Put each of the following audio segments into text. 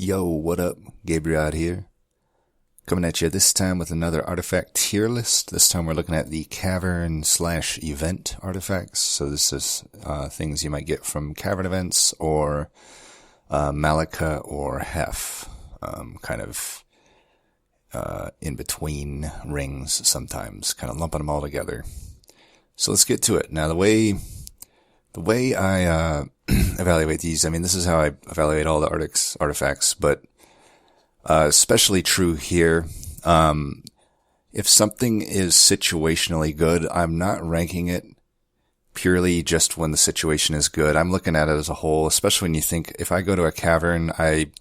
Yo, what up? Gabriel here. Coming at you this time with another artifact tier list. This time we're looking at the Cavern / event artifacts. So this is things you might get from Cavern events or Malika or Hef. Kind of in between rings sometimes, kind of lumping them all together. So let's get to it. Now the way I evaluate these, I mean, this is how I evaluate all the artifacts, but especially true here. If something is situationally good, I'm not ranking it purely just when the situation is good. I'm looking at it as a whole, especially when you think, if I go to a cavern, I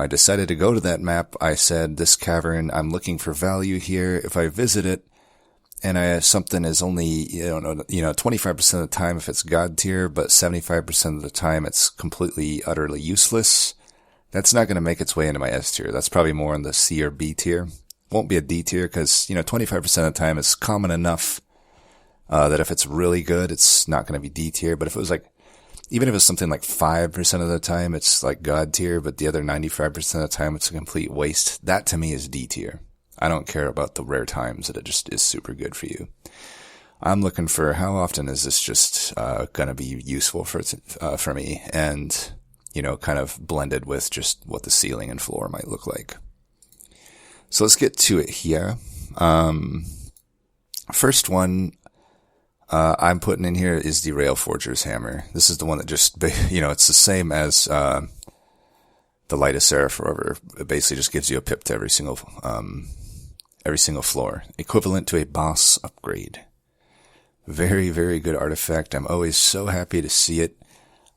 decided to go to that map. I said, this cavern, I'm looking for value here. If I visit it, and something is only, 25% of the time if it's God tier, but 75% of the time it's completely, utterly useless, that's not going to make its way into my S tier. That's probably more in the C or B tier. Won't be a D tier because, 25% of the time it's common enough that if it's really good, it's not going to be D tier. But if it was even if it's something like 5% of the time, it's like God tier, but the other 95% of the time it's a complete waste, that to me is D tier. I don't care about the rare times that it just is super good for you. I'm looking for how often is this just going to be useful for me, and kind of blended with just what the ceiling and floor might look like. So let's get to it here. First one I'm putting in here is the Railforger's hammer. This is the one that just it's the same as the Lightest Seraph Forever. It basically just gives you a pip to every single floor, equivalent to a boss upgrade. Very, very good artifact. I'm always so happy to see it.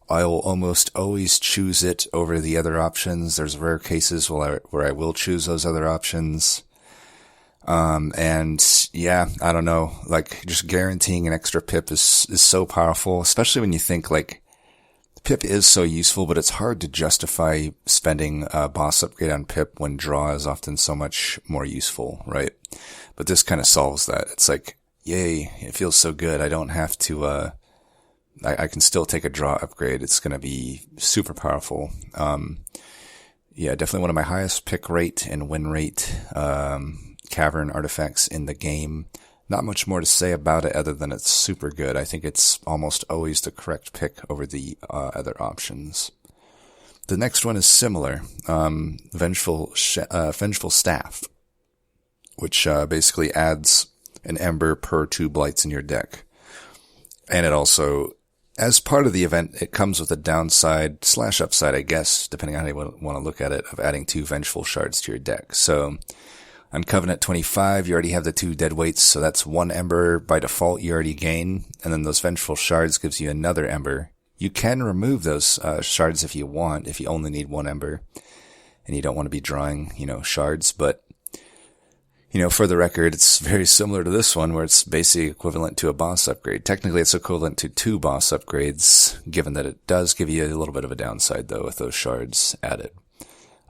I will almost always choose it over the other options. There's rare cases where I will choose those other options. And yeah, I don't know, just guaranteeing an extra pip is so powerful, especially when you think pip is so useful, but it's hard to justify spending a boss upgrade on pip when draw is often so much more useful, right? But this kind of solves that. It's yay, it feels so good. I don't have to, I can still take a draw upgrade. It's going to be super powerful. Yeah, definitely one of my highest pick rate and win rate, Cavern artifacts in the game. Not much more to say about it other than it's super good. I think it's almost always the correct pick over the other options. The next one is similar. Vengeful Staff, which basically adds an Ember per 2 blights in your deck. And it also, as part of the event, it comes with a downside / upside, I guess, depending on how you want to look at it, of adding 2 Vengeful Shards to your deck. So on Covenant 25, you already have the 2 dead weights, so that's 1 Ember by default you already gain, and then those Vengeful Shards gives you another Ember. You can remove those shards if you want, if you only need 1 Ember, and you don't want to be drawing, shards, but, for the record, it's very similar to this one, where it's basically equivalent to a boss upgrade. Technically, it's equivalent to 2 boss upgrades, given that it does give you a little bit of a downside, though, with those shards added.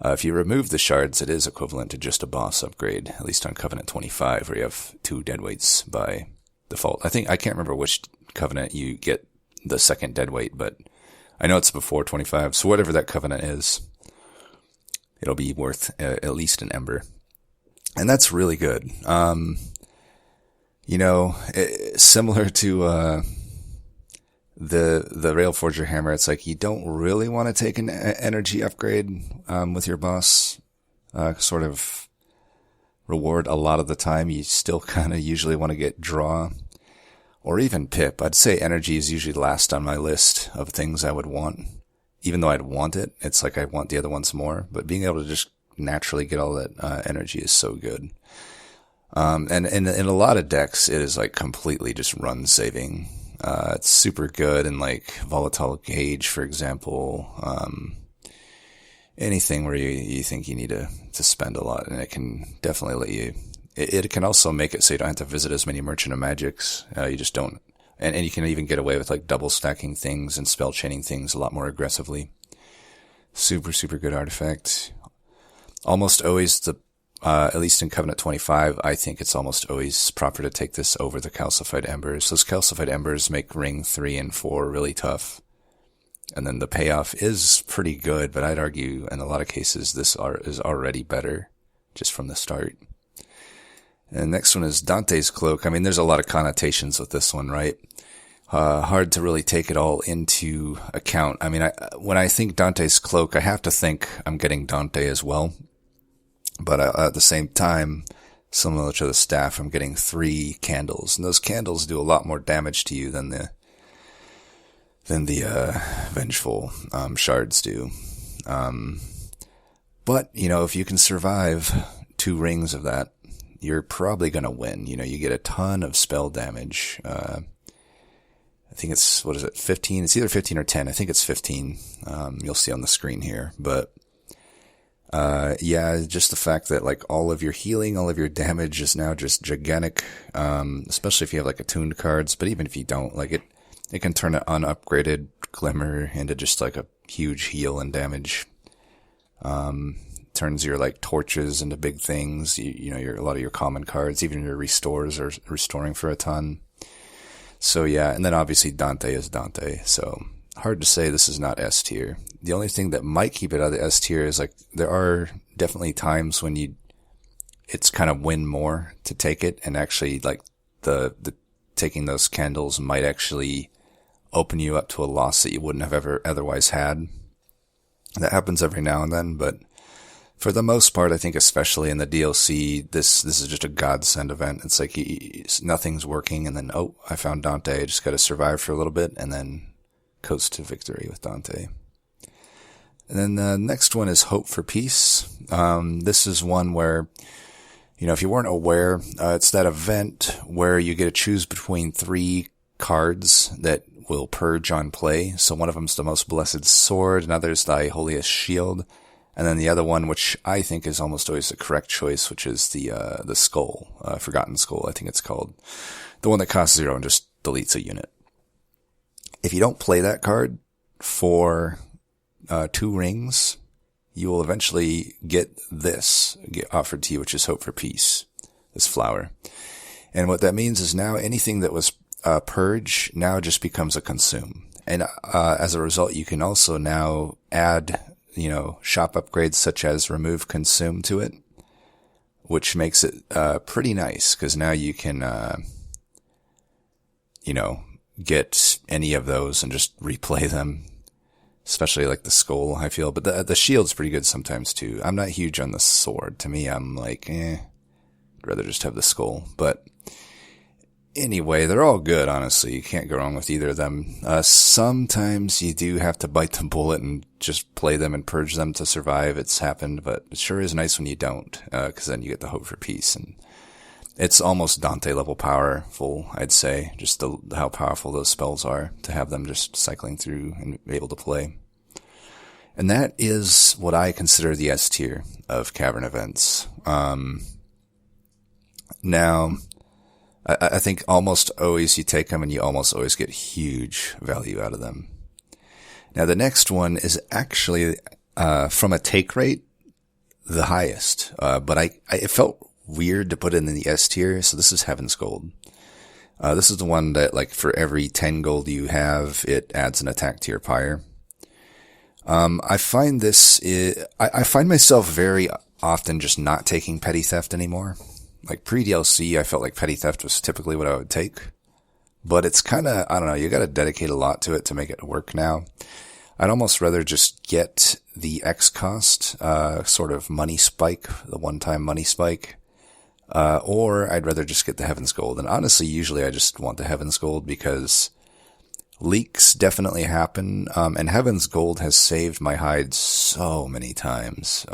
If you remove the shards, it is equivalent to just a boss upgrade, at least on Covenant 25, where you have 2 deadweights by default. I can't remember which Covenant you get the second deadweight, but I know it's before 25, so whatever that Covenant is, it'll be worth at least an Ember. And that's really good. Similar to the Railforger hammer, it's you don't really want to take an energy upgrade with your boss sort of reward a lot of the time. You still kind of usually want to get draw or even pip. I'd say energy is usually last on my list of things I would want. Even though I'd want it, it's I want the other ones more. But being able to just naturally get all that energy is so good. And in a lot of decks, it is completely just run saving. It's super good in Volatile Gauge, for example. Anything where you think you need to spend a lot, and it can definitely let you. It can also make it so you don't have to visit as many Merchant of Magics. You just don't, and you can even get away with double stacking things and spell chaining things a lot more aggressively. Super, super good artifact. Almost always at least in Covenant 25, I think it's almost always proper to take this over the Calcified Embers. Those Calcified Embers make Ring 3 and 4 really tough. And then the payoff is pretty good, but I'd argue in a lot of cases this is already better just from the start. And the next one is Dante's Cloak. I mean, there's a lot of connotations with this one, right? Hard to really take it all into account. I mean, when I think Dante's Cloak, I have to think I'm getting Dante as well. But at the same time, similar to the staff, I'm getting 3 candles. And those candles do a lot more damage to you than the vengeful shards do. But, if you can survive 2 rings of that, you're probably going to win. You get a ton of spell damage. I think it's, 15? It's either 15 or 10. I think it's 15. You'll see on the screen here. But, just the fact that, all of your healing, all of your damage is now just gigantic, especially if you have, attuned cards. But even if you don't, it can turn an unupgraded Glimmer into just, a huge heal and damage. Turns your, torches into big things. A lot of your common cards, even your restores are restoring for a ton. So yeah, and then obviously Dante is Dante, so hard to say this is not S tier. The only thing that might keep it out of the S tier is there are definitely times when it's kind of win more to take it, and actually the taking those candles might actually open you up to a loss that you wouldn't have ever otherwise had. That happens every now and then, but for the most part, I think especially in the DLC, this is just a godsend event. It's nothing's working, and then, I found Dante. I just got to survive for a little bit, and then coast to victory with Dante. And then the next one is Hope for Peace. This is one where, if you weren't aware, it's that event where you get to choose between 3 cards that will purge on play. So one of them's the Most Blessed Sword, another's Thy Holiest Shield, and then the other one, which I think is almost always the correct choice, which is the Skull, Forgotten Skull, I think it's called. The one that costs 0 and just deletes a unit. If you don't play that card for 2 rings, you will eventually get offered to you, which is Hope for Peace, this flower. And what that means is now anything that was purge now just becomes a consume. And as a result, you can also now add shop upgrades such as remove consume to it, which makes it pretty nice, because now you can get any of those and just replay them, especially the skull, I feel. But the shield's pretty good sometimes too. I'm not huge on the sword. To me, I'm I'd rather just have the skull. But anyway, they're all good, honestly. You can't go wrong with either of them. Sometimes you do have to bite the bullet and just play them and purge them to survive. It's happened, but it sure is nice when you don't, because then you get the Hope for Peace. And it's almost Dante level powerful, I'd say, just how powerful those spells are to have them just cycling through and able to play. And that is what I consider the S tier of Cavern events. Now, I think almost always you take them and you almost always get huge value out of them. Now, the next one is actually, from a take rate, the highest. But it felt weird to put it in the S tier, so this is Heaven's Gold. This is the one that, for every 10 gold you have, it adds an attack to your pyre. I find I find myself very often just not taking Petty Theft anymore. Pre-DLC, I felt like Petty Theft was typically what I would take. But it's kind of, I don't know, you gotta dedicate a lot to it to make it work now. I'd almost rather just get the X cost, sort of money spike, the one-time money spike. Or I'd rather just get the Heaven's Gold. And honestly, usually I just want the Heaven's Gold because leaks definitely happen. And Heaven's Gold has saved my hide so many times.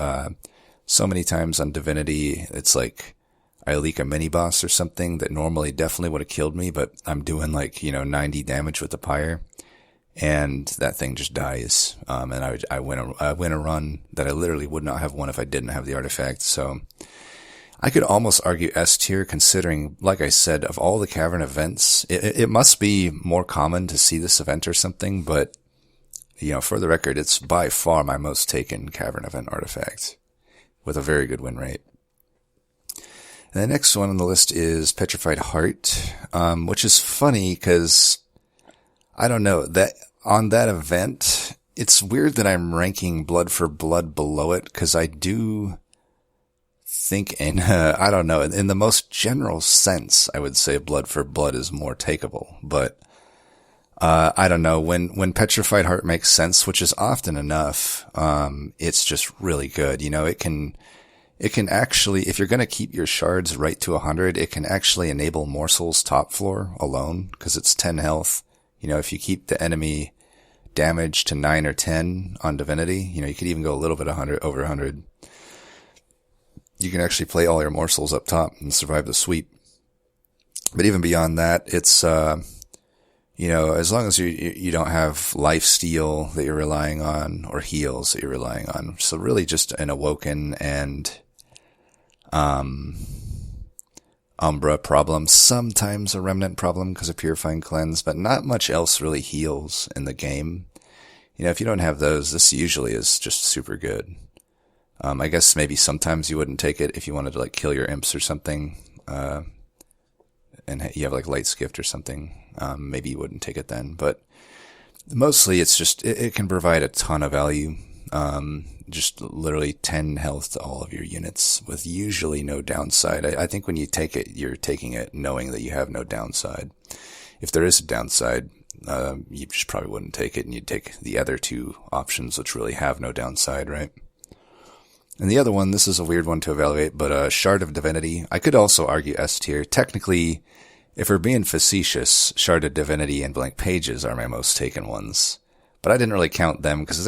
So many times on Divinity, it's I leak a mini-boss or something that normally definitely would have killed me, but I'm doing 90 damage with the pyre, and that thing just dies. And I win a run that I literally would not have won if I didn't have the artifact. So I could almost argue S tier, considering, like I said, of all the Cavern events, it must be more common to see this event or something, but, for the record, it's by far my most taken Cavern event artifact, with a very good win rate. And the next one on the list is Petrified Heart, which is funny because, I don't know, that on that event, it's weird that I'm ranking Blood for Blood below it, because I do think I don't know, in the most general sense, I would say Blood for Blood is more takeable, but I don't know, when Petrified Heart makes sense, which is often enough, it's just really good. It can actually, if you're going to keep your shards right to 100, it can actually enable Morsel's top floor alone, because it's 10 health. If you keep the enemy damage to 9 or 10 on Divinity, you could even go a little bit over 100. You can actually play all your morsels up top and survive the sweep. But even beyond that, it's, as long as you don't have life steal that you're relying on or heals that you're relying on. So really just an Awoken and, Umbra problem, sometimes a Remnant problem because of Purifying Cleanse, but not much else really heals in the game. If you don't have those, this usually is just super good. I guess maybe sometimes you wouldn't take it if you wanted to kill your imps or something, and you have Light's Gift or something. Maybe you wouldn't take it then, but mostly it's just, it can provide a ton of value. Just literally 10 health to all of your units with usually no downside. I think when you take it, you're taking it knowing that you have no downside. If there is a downside, you just probably wouldn't take it, and you'd take the other two options which really have no downside, right? And the other one, this is a weird one to evaluate, but Shard of Divinity. I could also argue S tier. Technically, if we're being facetious, Shard of Divinity and Blank Pages are my most taken ones. But I didn't really count them because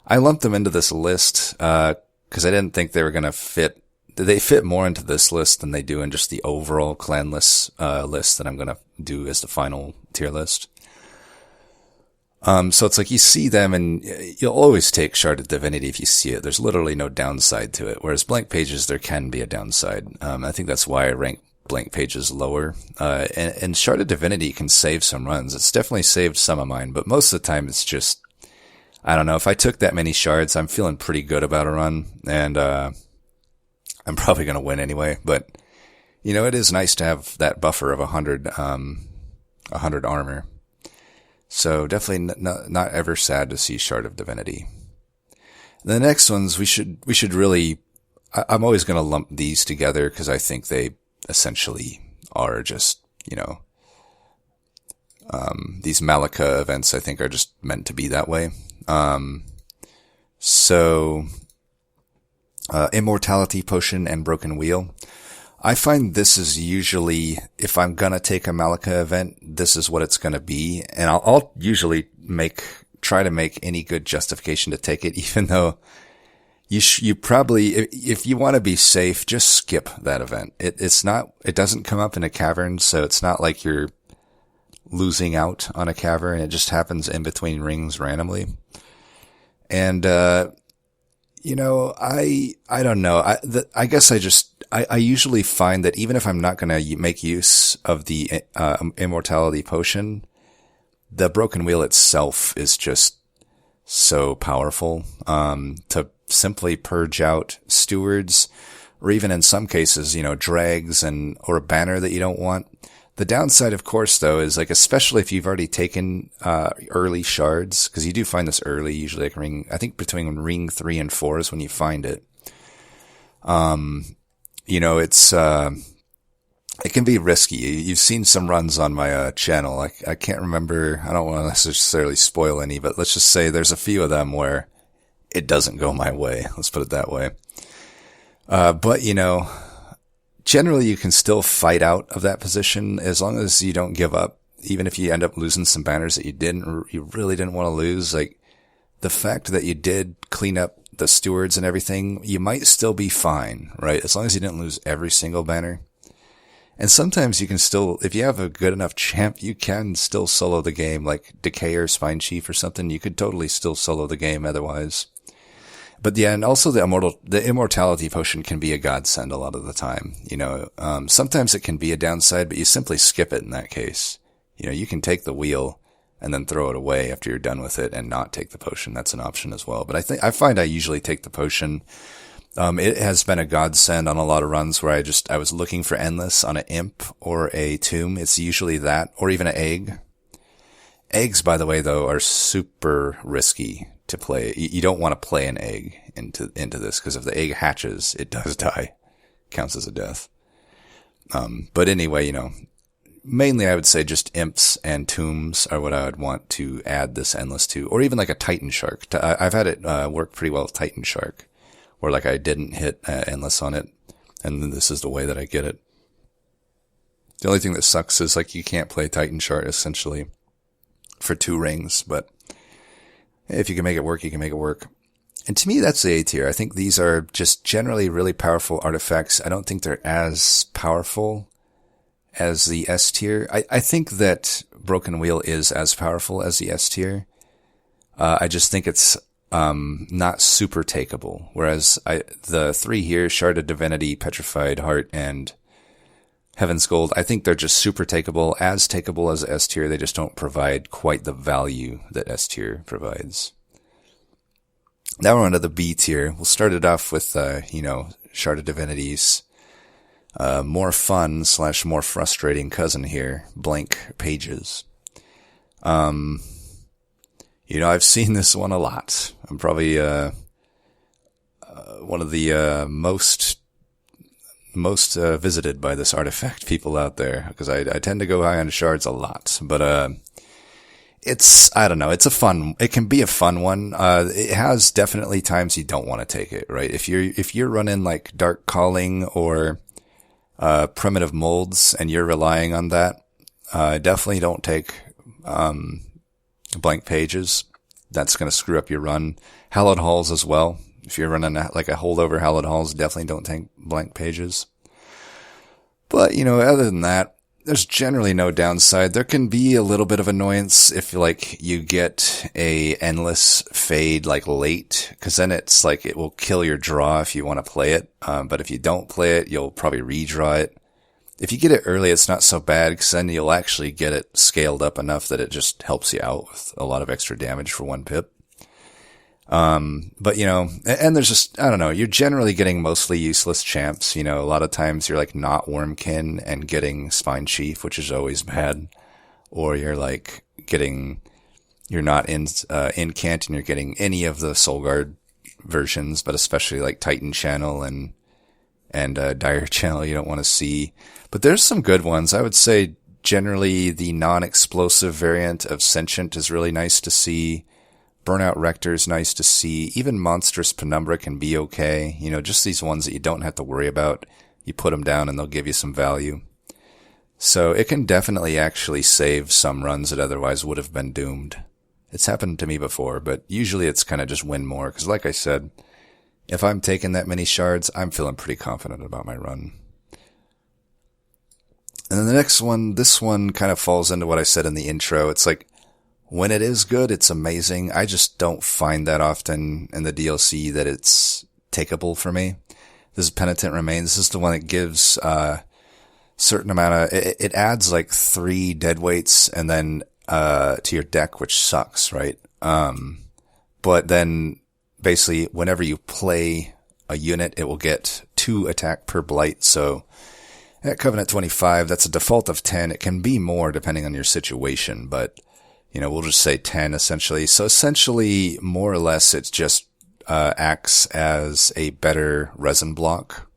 I lumped them into this list because I didn't think they were going to fit. They fit more into this list than they do in just the overall clan list that I'm going to do as the final tier list. So it's you see them and you'll always take Shard of Divinity if you see it. There's literally no downside to it. Whereas Blank Pages, there can be a downside. I think that's why I rank Blank Pages lower. And Shard of Divinity can save some runs. It's definitely saved some of mine, but most of the time it's just, I don't know. If I took that many shards, I'm feeling pretty good about a run, and I'm probably going to win anyway. But it is nice to have that buffer of 100 armor. So definitely not ever sad to see Shard of Divinity. The next ones we should really, I'm always going to lump these together because I think they essentially are just, these Malika events I think are just meant to be that way. Immortality Potion and Broken Wheel. I find this is usually, if I'm gonna take a Malika event, this is what it's gonna be. And I'll usually try to make any good justification to take it, even though you probably, if you want to be safe, just skip that event. It doesn't come up in a Cavern, so it's not like you're losing out on a Cavern. It just happens in between rings randomly. And, I don't know. I guess I usually find that even if I'm not going to make use of the, Immortality Potion, the Broken Wheel itself is just so powerful, to simply purge out stewards, or even in some cases, drags or a banner that you don't want. The downside, of course, though, is especially if you've already taken, early shards, because you do find this early, usually I think between ring 3 and 4 is when you find it. It can be risky. You've seen some runs on my, channel. I can't remember. I don't want to necessarily spoil any, but let's just say there's a few of them where it doesn't go my way. Let's put it that way. But generally you can still fight out of that position as long as you don't give up. Even if you end up losing some banners that you really didn't want to lose, the fact that you did clean up the stewards and everything, you might still be fine, right? As long as you didn't lose every single banner. And sometimes you can still, if you have a good enough champ, you can still solo the game, like Decay or Spine Chief or something. You could totally still solo the game otherwise. But yeah, and also the Immortality Potion can be a godsend a lot of the time. Sometimes it can be a downside, but you simply skip it in that case. You can take the wheel and then throw it away after you're done with it and not take the potion. That's an option as well. But I find I usually take the potion. It has been a godsend on a lot of runs where I was looking for Endless on an imp or a tomb. It's usually that, or even an egg. Eggs, by the way, though, are super risky to play. You don't want to play an egg into this, because if the egg hatches, it does die. Counts as a death. But anyway, mainly I would say just imps and tombs are what I would want to add this endless to, or even like a Titan Shark. I've had it work pretty well with Titan Shark, where like I didn't hit endless on it, and then this is the way that I get it. The only thing that sucks is like you can't play Titan Shark essentially for 2 rings, but if you can make it work, you can make it work. And to me, that's the A tier. I think these are just generally really powerful artifacts. I don't think they're as powerful as the S tier. I think that Broken Wheel is as powerful as the S tier. I just think it's not super takeable. Whereas the 3 here, Shard of Divinity, Petrified Heart, and Heaven's Gold, I think they're just super takeable as S tier. They just don't provide quite the value that S tier provides. Now we're on to the B tier. We'll start it off with, Shard of Divinities. More fun / more frustrating cousin here. Blank pages. I've seen this one a lot. I'm probably, one of the, most visited by this artifact people out there, because I tend to go high on shards a lot, but, it can be a fun one. It has definitely times you don't want to take it, right? If you're running like Dark Calling or, primitive molds and you're relying on that, definitely don't take, blank pages. That's going to screw up your run. Hallowed Halls as well. If you're running like a holdover Hallowed Halls, definitely don't take blank pages. But, other than that, there's generally no downside. There can be a little bit of annoyance if like you get a endless fade like late, because then it's like it will kill your draw if you want to play it. But if you don't play it, you'll probably redraw it. If you get it early, it's not so bad, because then you'll actually get it scaled up enough that it just helps you out with a lot of extra damage for 1 pip. But and there's just, I don't know, you're generally getting mostly useless champs. A lot of times you're like not Wormkin and getting Spine Chief, which is always bad. Or you're like you're not Incant and you're getting any of the Soul Guard versions, but especially like Titan Channel and Dire Channel you don't want to see. But there's some good ones. I would say generally the non-explosive variant of Sentient is really nice to see. Burnout Rector is nice to see. Even Monstrous Penumbra can be okay. Just these ones that you don't have to worry about. You put them down and they'll give you some value. So it can definitely actually save some runs that otherwise would have been doomed. It's happened to me before, but usually it's kind of just win more. Because like I said, if I'm taking that many shards, I'm feeling pretty confident about my run. And then the next one, this one kind of falls into what I said in the intro. It's like, when it is good, it's amazing. I just don't find that often in the DLC that it's takeable for me. This is Penitent Remains. This is the one that gives certain amount of... It adds like 3 deadweights and then to your deck, which sucks, right? But then basically whenever you play a unit, it will get 2 attack per blight. So at Covenant 25, that's a default of 10. It can be more depending on your situation, but... we'll just say 10 essentially. So essentially, more or less, it just acts as a better resin block,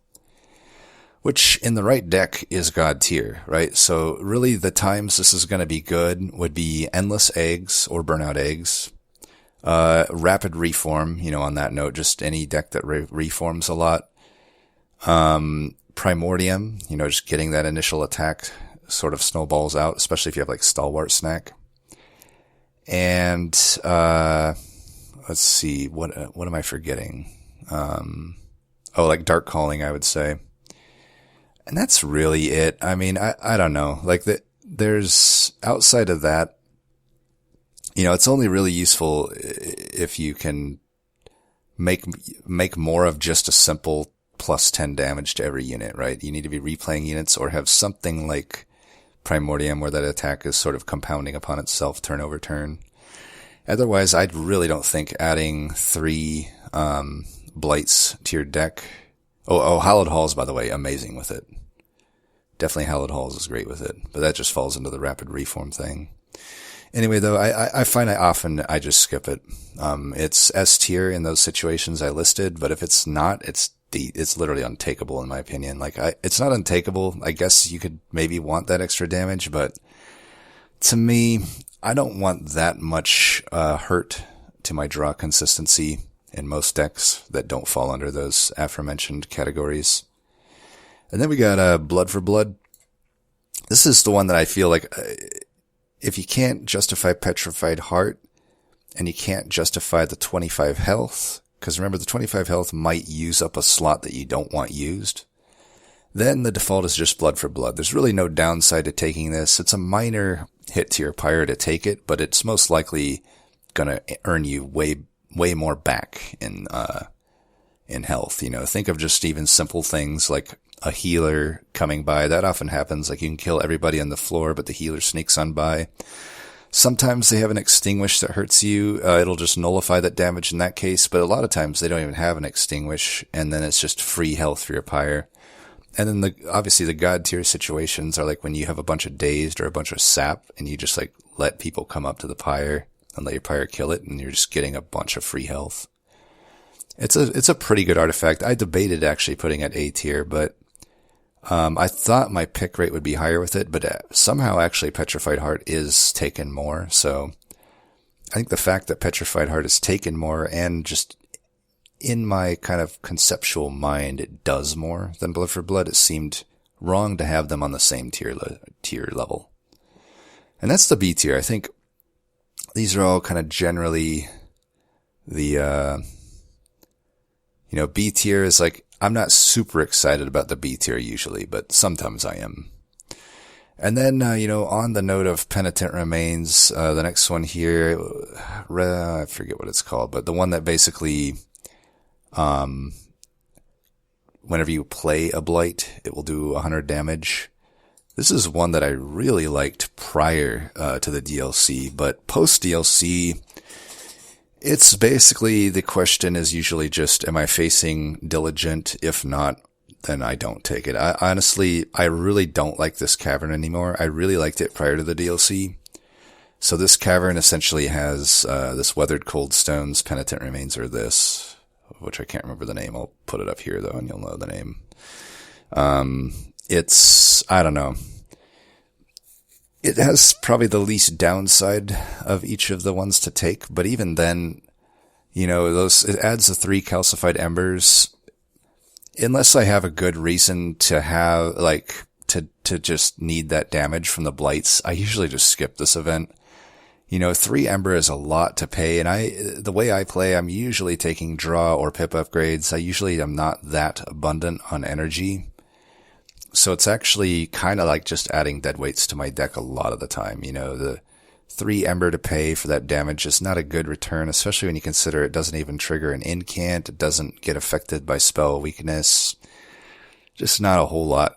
which in the right deck is God tier, right? So really the times this is going to be good would be Endless Eggs or Burnout Eggs, Rapid Reform, on that note, just any deck that reforms a lot, Primordium, just getting that initial attack sort of snowballs out, especially if you have like Stalwart Snack. And, let's see, what am I forgetting? Like Dark Calling, I would say. And that's really it. I mean, I don't know. Like there's, outside of that, it's only really useful if you can make more of just a simple plus 10 damage to every unit, right? You need to be replaying units or have something like Primordium where that attack is sort of compounding upon itself turn over turn. Otherwise, I really don't think adding 3 blights to your deck. Hallowed Halls, by the way, amazing with it. Definitely Hallowed Halls is great with it, but that just falls into the Rapid Reform thing. Anyway, though, I find I just skip it. It's S tier in those situations I listed, but if it's not, it's literally untakeable in my opinion. Like, it's not untakeable. I guess you could maybe want that extra damage, but to me, I don't want that much, hurt to my draw consistency in most decks that don't fall under those aforementioned categories. And then we got, Blood for Blood. This is the one that I feel like, if you can't justify Petrified Heart, and you can't justify the 25 health, because remember the 25 health might use up a slot that you don't want used, then the default is just Blood for Blood. There's really no downside to taking this. It's a minor hit to your pyre to take it, but it's most likely gonna earn you way more back in health. You know, think of just even simple things like a healer coming by. That often happens. Like, you can kill everybody on the floor, but the healer sneaks on by. Sometimes they have an extinguish that hurts you. It'll just nullify that damage in that case, but a lot of times they don't even have an extinguish, and then it's just free health for your pyre. And then obviously the god tier situations are like when you have a bunch of dazed or a bunch of sap, and you just like let people come up to the pyre and let your pyre kill it, and you're just getting a bunch of free health. It's a pretty good artifact. I debated actually putting it A tier, but I thought my pick rate would be higher with it, but somehow actually Petrified Heart is taken more. So I think the fact that Petrified Heart is taken more, and just in my kind of conceptual mind, it does more than Blood for Blood, it seemed wrong to have them on the same tier level. And that's the B tier. I think these are all kind of generally the, B tier is like, I'm not super excited about the B tier usually, but sometimes I am. And then, on the note of Penitent Remains, the next one here, I forget what it's called, but the one that basically, whenever you play a blight, it will do 100 damage. This is one that I really liked prior, to the DLC, but post DLC, it's basically, the question is usually just, am I facing Diligent? If not, then I don't take it. I really don't like this Cavern anymore. I really liked it prior to the DLC. So this Cavern essentially has, this Weathered Coldstones, Penitent Remains, or this, which I can't remember the name. I'll put it up here though, and you'll know the name. I don't know. It has probably the least downside of each of the ones to take, but even then, it adds the 3 calcified embers. Unless I have a good reason to have, to just need that damage from the blights, I usually just skip this event. 3 ember is a lot to pay, and the way I play, I'm usually taking draw or pip upgrades. I usually am not that abundant on energy. So it's actually kind of like just adding dead weights to my deck a lot of the time. The 3 ember to pay for that damage is not a good return, especially when you consider it doesn't even trigger an incant. It doesn't get affected by spell weakness. Just not a whole lot,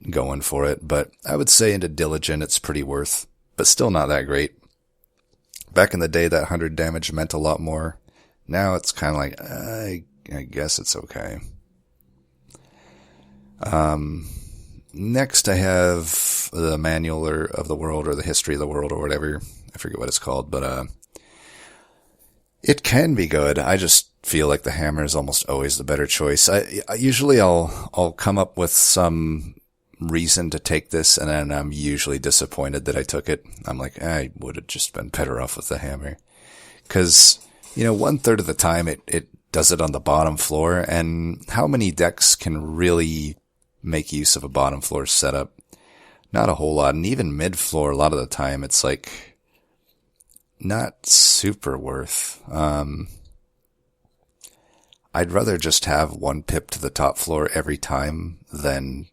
going for it. But I would say into Diligent, it's pretty worth, but still not that great. Back in the day, that 100 damage meant a lot more. Now it's kind of like, I guess it's okay. Next I have the manual of the world, or the history of the world, or whatever. I forget what it's called, but, it can be good. I just feel like the hammer is almost always the better choice. I'll come up with some reason to take this, and then I'm usually disappointed that I took it. I'm like, I would have just been better off with the hammer. 'Cause, 1/3 of the time it does it on the bottom floor, and how many decks can really make use of a bottom floor setup? Not a whole lot. And even mid floor, a lot of the time, it's like not super worth. I'd rather just have 1 pip to the top floor every time than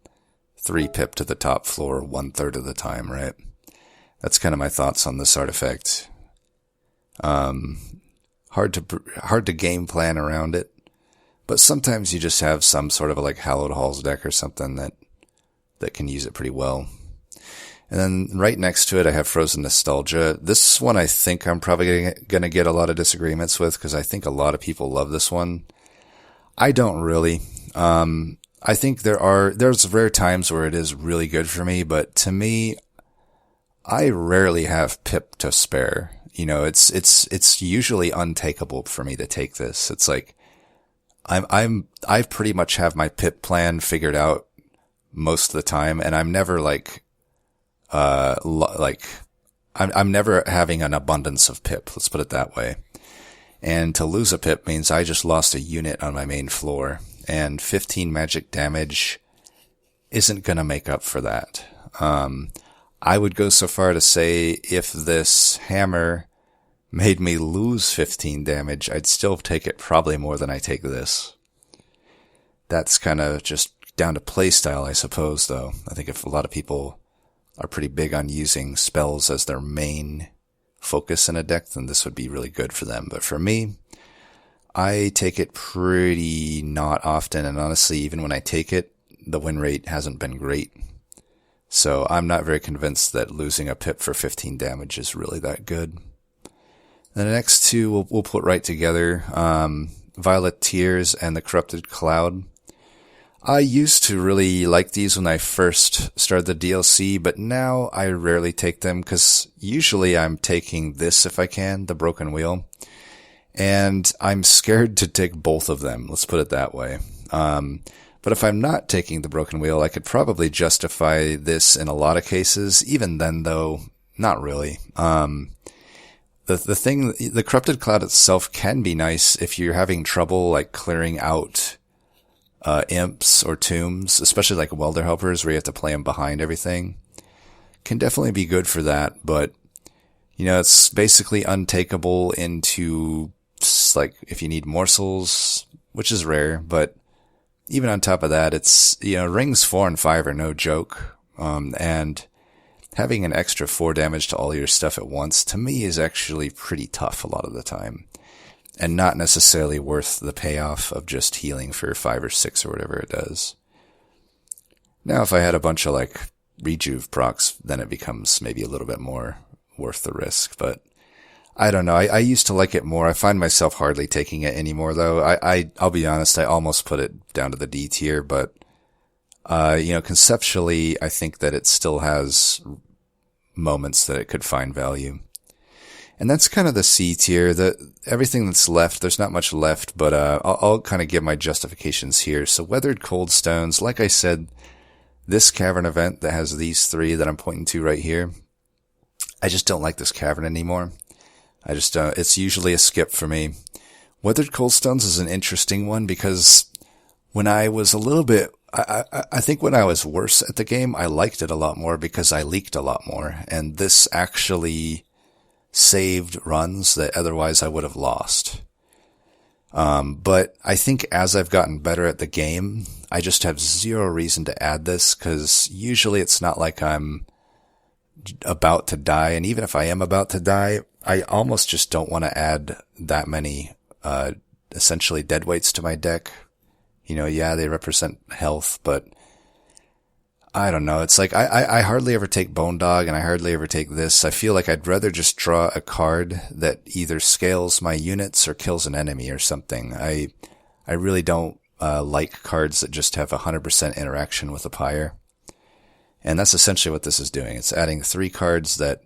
3 pip to the top floor 1/3 of the time, right? That's kind of my thoughts on this artifact. Hard to game plan around it. But sometimes you just have some sort of a Hallowed Halls deck or something that can use it pretty well. And then right next to it, I have Frozen Nostalgia. This one I think I'm probably going to get a lot of disagreements with, because I think a lot of people love this one. I don't really. I think there's rare times where it is really good for me, but to me, I rarely have pip to spare. You know, it's usually untakeable for me to take this. It's like, I pretty much have my pip plan figured out most of the time, and I'm never like, I'm never having an abundance of pip. Let's put it that way. And to lose a pip means I just lost a unit on my main floor, and 15 magic damage isn't gonna make up for that. I would go so far to say if this hammer made me lose 15 damage, I'd still take it probably more than I take this. That's kind of just down to playstyle, I suppose, though. I think if a lot of people are pretty big on using spells as their main focus in a deck, then this would be really good for them. But for me, I take it pretty not often, and honestly, even when I take it, the win rate hasn't been great. So I'm not very convinced that losing a pip for 15 damage is really that good. And the next two we'll put right together. Violet Tears and the Corrupted Cloud. I used to really like these when I first started the DLC, but now I rarely take them because usually I'm taking this if I can, the Broken Wheel. And I'm scared to take both of them, let's put it that way. But if I'm not taking the Broken Wheel, I could probably justify this in a lot of cases. Even then, though, not really. The Corrupted Cloud itself can be nice if you're having trouble, like, clearing out imps or tombs, especially like Welder Helpers where you have to play them behind everything. Can definitely be good for that, but, you know, it's basically untakeable into, like, if you need morsels, which is rare, but even on top of that, it's, you know, rings 4 and 5 are no joke. And having an extra 4 damage to all your stuff at once, to me, is actually pretty tough a lot of the time. And not necessarily worth the payoff of just healing for 5 or 6 or whatever it does. Now, if I had a bunch of, like, rejuve procs, then it becomes maybe a little bit more worth the risk, but I don't know. I used to like it more. I find myself hardly taking it anymore, though. I'll be honest, I almost put it down to the D tier, but, you know, conceptually, I think that it still has moments that it could find value. And that's kind of the C tier. Everything that's left, there's not much left, but, I'll kind of give my justifications here. So Weathered Coldstones, like I said, this Cavern event that has these 3 that I'm pointing to right here, I just don't like this Cavern anymore. I just don't. It's usually a skip for me. Weathered Coldstones is an interesting one because when I was a little bit, I think when I was worse at the game, I liked it a lot more because I leaked a lot more. And this actually saved runs that otherwise I would have lost. But I think as I've gotten better at the game, I just have zero reason to add this because usually it's not like I'm about to die. And even if I am about to die, I almost just don't want to add that many, essentially deadweights to my deck. You know, yeah, they represent health, but I don't know. It's like, I hardly ever take Bone Dog and I hardly ever take this. I feel like I'd rather just draw a card that either scales my units or kills an enemy or something. I really don't, like cards that just have 100% interaction with a pyre. And that's essentially what this is doing. It's adding 3 cards that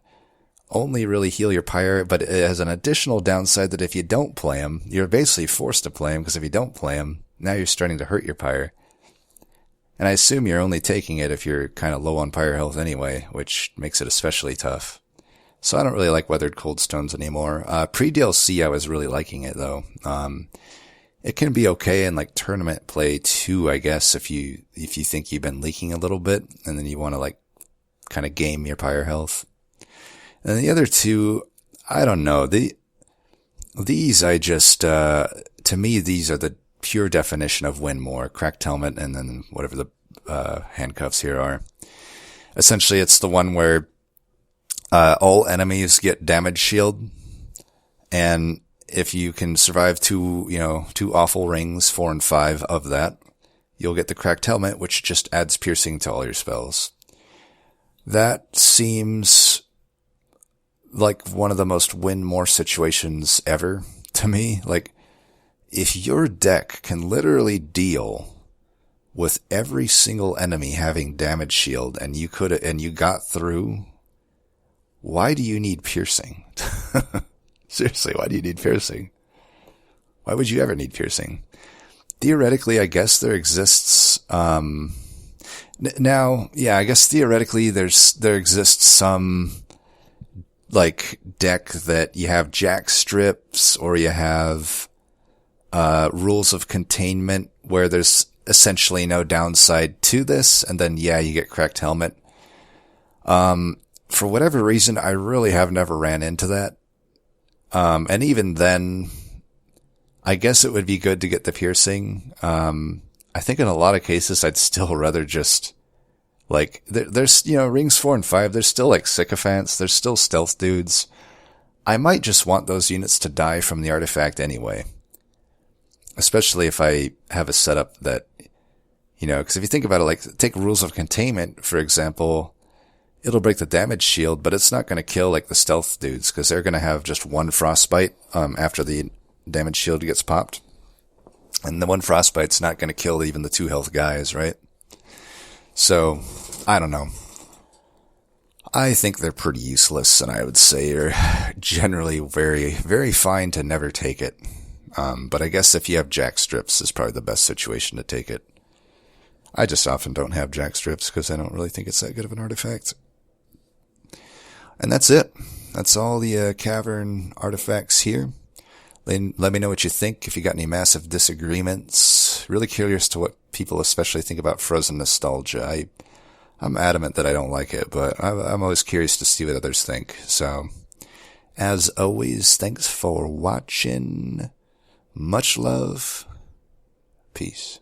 only really heal your pyre, but it has an additional downside that if you don't play them, you're basically forced to play them, because if you don't play them, now you're starting to hurt your pyre. And I assume you're only taking it if you're kind of low on pyre health anyway, which makes it especially tough. So I don't really like Weathered Coldstones anymore. Pre-DLC, I was really liking it, though. It can be okay in, like, tournament play, too, I guess, if you think you've been leaking a little bit, and then you want to, like, kind of game your pyre health. And the other 2, I don't know. These I just, to me, these are the pure definition of win more. Cracked Helmet and then whatever the handcuffs here are. Essentially, it's the one where all enemies get damage shield, and if you can survive 2 awful rings, 4 and 5 of that, you'll get the Cracked Helmet, which just adds piercing to all your spells. That seems like one of the most win more situations ever to me. Like, if your deck can literally deal with every single enemy having damage shield and you got through why do you need piercing? Seriously, why do you need piercing? Why would you ever need piercing? Theoretically, I guess there exists, I guess theoretically there exists some, like, deck that you have jack strips or you have, rules of containment where there's essentially no downside to this, and then, you get cracked helmet. For whatever reason, I really have never ran into that. And even then, I guess it would be good to get the piercing. I think in a lot of cases, I'd still rather just, like, there's, rings 4 and 5, there's still, like, sycophants, there's still stealth dudes. I might just want those units to die from the artifact anyway. Especially if I have a setup that, because if you think about it, like, take rules of containment, for example, it'll break the damage shield, but it's not going to kill, like, the stealth dudes, because they're going to have just one frostbite, after the damage shield gets popped. And the one frostbite's not going to kill even the 2 health guys, right? So, I don't know. I think they're pretty useless, and I would say are generally very, very fine to never take it. But I guess if you have jack strips, is probably the best situation to take it. I just often don't have jack strips because I don't really think it's that good of an artifact. And that's it. That's all the Cavern artifacts here. Let me know what you think, if you got any massive disagreements. Really curious to what people especially think about Frozen Nostalgia. I'm adamant that I don't like it, but I'm always curious to see what others think. So, as always, thanks for watching. Much love. Peace.